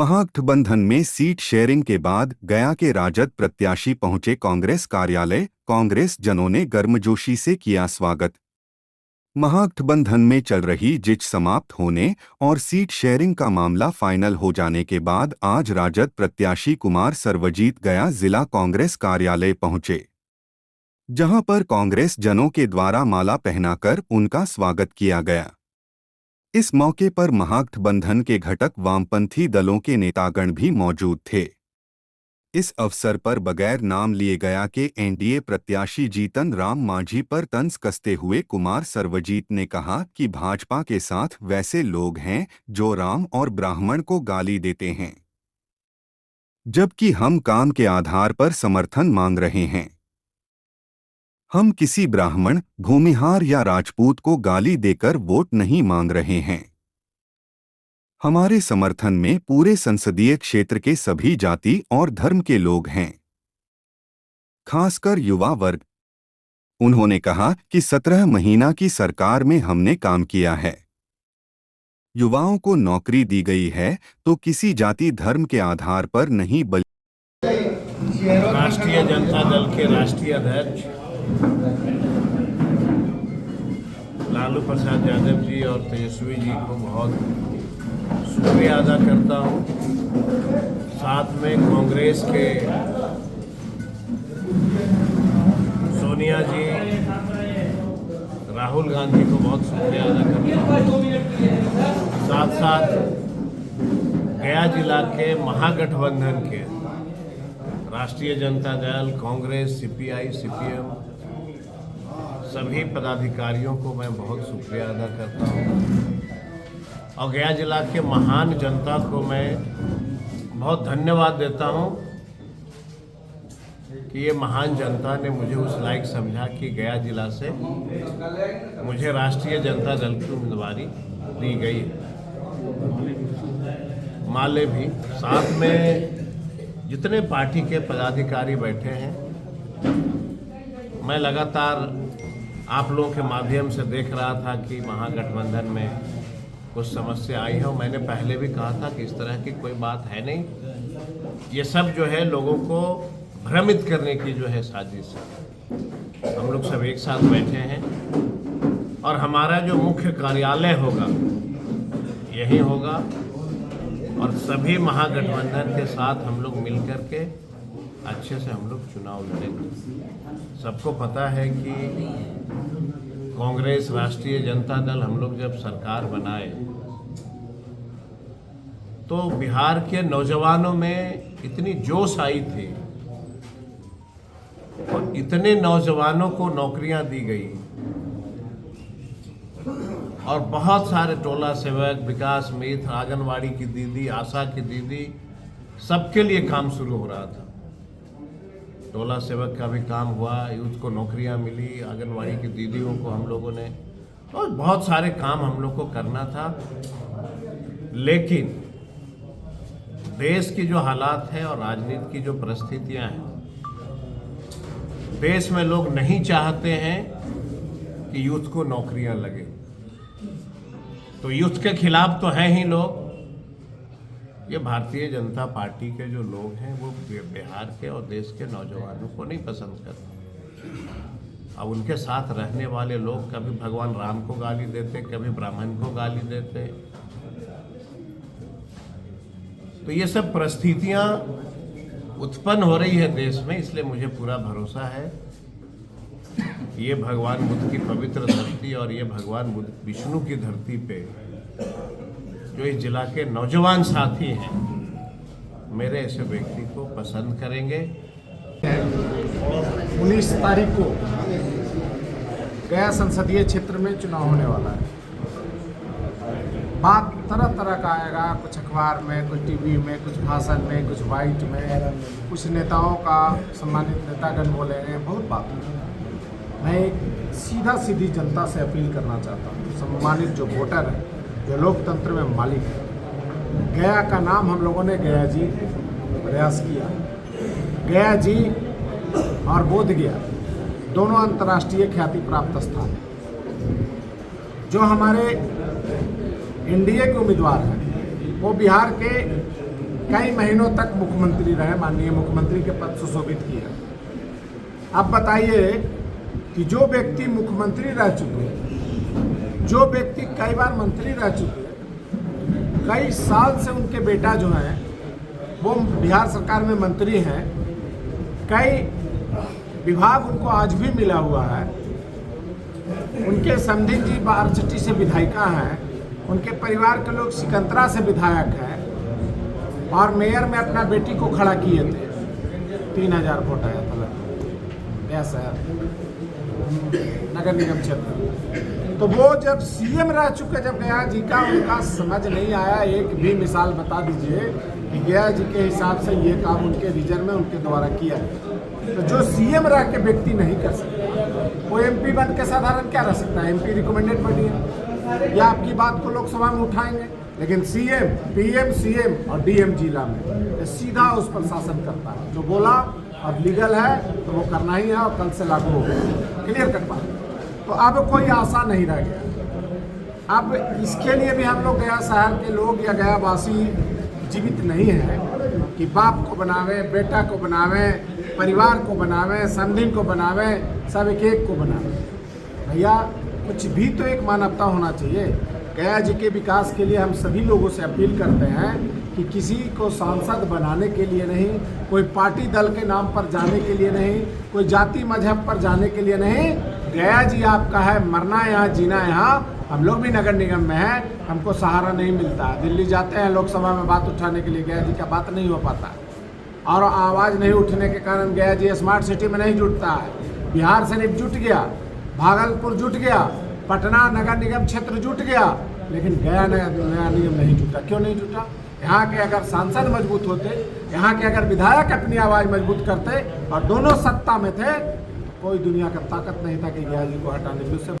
महागठबंधन में seat sharing के बाद गया के राजद प्रत्याशी पहुंचे कांग्रेस कार्यालय। कांग्रेस जनों ने गर्मजोशी से किया स्वागत। महागठबंधन में चल रही जिच समाप्त होने और सीट शेयरिंग का मामला फाइनल हो जाने के बाद आज राजद प्रत्याशी कुमार सर्वजीत गया जिला कांग्रेस कार्यालय पहुंचे, जहां पर कांग्रेस जनों के द्वारा माला पहनाकर उनका स्वागत किया गया। इस मौके पर महागठबंधन के घटक वामपंथी दलों के नेतागण भी मौजूद थे। इस अवसर पर बगैर नाम लिए गया के एनडीए प्रत्याशी जीतन राम मांझी पर तंज कसते हुए कुमार सर्वजीत ने कहा कि भाजपा के साथ वैसे लोग हैं जो राम और ब्राह्मण को गाली देते हैं, जबकि हम काम के आधार पर समर्थन मांग रहे हैं। हम किसी ब्राह्मण, भूमिहार या राजपूत को गाली देकर वोट नहीं मांग रहे हैं। हमारे समर्थन में पूरे संसदीय क्षेत्र के सभी जाति और धर्म के लोग हैं, खासकर युवा वर्ग। उन्होंने कहा कि 17 महीना की सरकार में हमने काम किया है। युवाओं को नौकरी दी गई है तो किसी जाति धर्म के आधार पर नहीं, बल्कि राष्ट्रीय जनता दल के राष्ट्रीय अध्यक्ष लालू प्रसाद यादव जी और तेजस्वी जी को बहुत शुक्रिया अदा करता हूँ। साथ में कांग्रेस के सोनिया जी, राहुल गांधी को बहुत शुक्रिया अदा करता हूँ। साथ साथ गया जिला के महागठबंधन के राष्ट्रीय जनता दल, कांग्रेस, सीपीआई, सीपीएम सभी पदाधिकारियों को मैं बहुत शुक्रिया अदा करता हूँ और गया जिला के महान जनता को मैं बहुत धन्यवाद देता हूँ कि ये महान जनता ने मुझे उस लायक समझा कि गया जिला से मुझे राष्ट्रीय जनता दल की उम्मीदवारी दी गई। माले भी साथ में जितने पार्टी के पदाधिकारी बैठे हैं, मैं लगातार आप लोगों के माध्यम से देख रहा था कि महागठबंधन में कुछ समस्या आई है और मैंने पहले भी कहा था कि इस तरह की कोई बात है नहीं। ये सब जो है लोगों को भ्रमित करने की जो है साजिश है। हम लोग सब एक साथ बैठे हैं और हमारा जो मुख्य कार्यालय होगा यही होगा और सभी महागठबंधन के साथ हम लोग मिल कर के अच्छे से हम लोग चुनाव लड़ेंगे। सबको पता है कि कांग्रेस, राष्ट्रीय जनता दल, हम लोग जब सरकार बनाए तो बिहार के नौजवानों में इतनी जोश आई थी और इतने नौजवानों को नौकरियां दी गई और बहुत सारे टोला सेवक, विकास मित्र, आंगनवाड़ी की दीदी, आशा की दीदी, सबके लिए काम शुरू हो रहा था। टोला सेवक का भी काम हुआ, यूथ को नौकरियां मिली, आंगनवाड़ी की दीदियों को हम लोगों ने, और बहुत सारे काम हम लोग को करना था। लेकिन देश की जो हालात है और राजनीति की जो परिस्थितियां हैं, देश में लोग नहीं चाहते हैं कि यूथ को नौकरियां लगे। तो यूथ के खिलाफ तो हैं ही लोग। ये भारतीय जनता पार्टी के जो लोग हैं वो बिहार के और देश के नौजवानों को नहीं पसंद करते। अब उनके साथ रहने वाले लोग कभी भगवान राम को गाली देते, कभी ब्राह्मण को गाली देते। तो ये सब परिस्थितियां उत्पन्न हो रही है देश में, इसलिए मुझे पूरा भरोसा है ये भगवान बुद्ध की पवित्र धरती और ये भगवान बुद्ध विष्णु की धरती पे जो इस जिला के नौजवान साथी हैं, मेरे ऐसे व्यक्ति को पसंद करेंगे। 19 तारीख को गया संसदीय क्षेत्र में चुनाव होने वाला है। बात तरह तरह का आएगा, कुछ अखबार में, कुछ टीवी में, कुछ भाषण में, कुछ वाइट में, कुछ नेताओं का, सम्मानित नेतागण बोलेंगे, बहुत बात होगी। मैं सीधा सीधी जनता से अपील करना चाहता हूँ, सम्मानित जो वोटर हैं, जो लोकतंत्र में मालिक है। गया का नाम हम लोगों ने गया जी प्रयास किया। गया जी और बोध गया दोनों अंतर्राष्ट्रीय ख्याति प्राप्त स्थान हैं। जो हमारे एनडीए के उम्मीदवार हैं वो बिहार के कई महीनों तक मुख्यमंत्री रहे, माननीय मुख्यमंत्री के पद सुशोभित किया। अब बताइए कि जो व्यक्ति मुख्यमंत्री रह चुके, जो व्यक्ति कई बार मंत्री रह चुके, कई साल से उनके बेटा जो हैं वो बिहार सरकार में मंत्री हैं, कई विभाग उनको आज भी मिला हुआ है, उनके समधी जी बारचट्टी से विधायिका हैं, उनके परिवार के लोग सिकंदरा से विधायक हैं और मेयर में अपना बेटी को खड़ा किए थे। 3000 वोट आया था ऐसा नगर निगम क्षेत्र। तो वो जब सीएम रह चुके, जब गया जी का उनका समझ नहीं आया, एक भी मिसाल बता दीजिए कि गया जी के हिसाब से ये काम उनके रीजन में उनके द्वारा किया है। तो जो सीएम रह के व्यक्ति नहीं कर सकता, वो एमपी बन के साधारण क्या रह सकता है? एमपी रिकमेंडेड बनी है या आपकी बात को लोकसभा में उठाएंगे, लेकिन सीएम, पीएम, सीएम और डीएम जिला में सीधा उस पर शासन करता है। जो बोला अब लीगल है तो वो करना ही है और कल से लागू होगा। क्लियर कर पा। तो अब कोई आशा नहीं रह गया। अब इसके लिए भी हम लोग गया शहर के लोग या गया वासी जीवित नहीं है कि बाप को बनावे, बेटा को बनावे, परिवार को बनावे, समधिन को बनावे, सब एक एक को बनावे। भैया कुछ भी तो एक मानवता होना चाहिए। गया जी के विकास के लिए हम सभी लोगों से अपील करते हैं कि किसी को सांसद बनाने के लिए नहीं, कोई पार्टी दल के नाम पर जाने के लिए नहीं, कोई जाति मजहब पर जाने के लिए नहीं। गया जी आपका है, मरना यहाँ, जीना यहाँ। हम लोग भी नगर निगम में हैं, हमको सहारा नहीं मिलता। दिल्ली जाते हैं लोकसभा में बात उठाने के लिए, गया जी का बात नहीं हो पाता और आवाज़ नहीं उठने के कारण गया जी स्मार्ट सिटी में नहीं जुटता है। बिहार शरीफ जुट गया, भागलपुर जुट गया, पटना नगर निगम क्षेत्र जुट गया, लेकिन गया नगर निगम नहीं जुटा। क्यों नहीं जुटा? यहाँ के अगर सांसद मजबूत होते, यहाँ के अगर विधायक अपनी आवाज़ मजबूत करते और दोनों सत्ता में थे, तो कोई दुनिया का ताकत नहीं था कि गया जी को हटाने की। उससे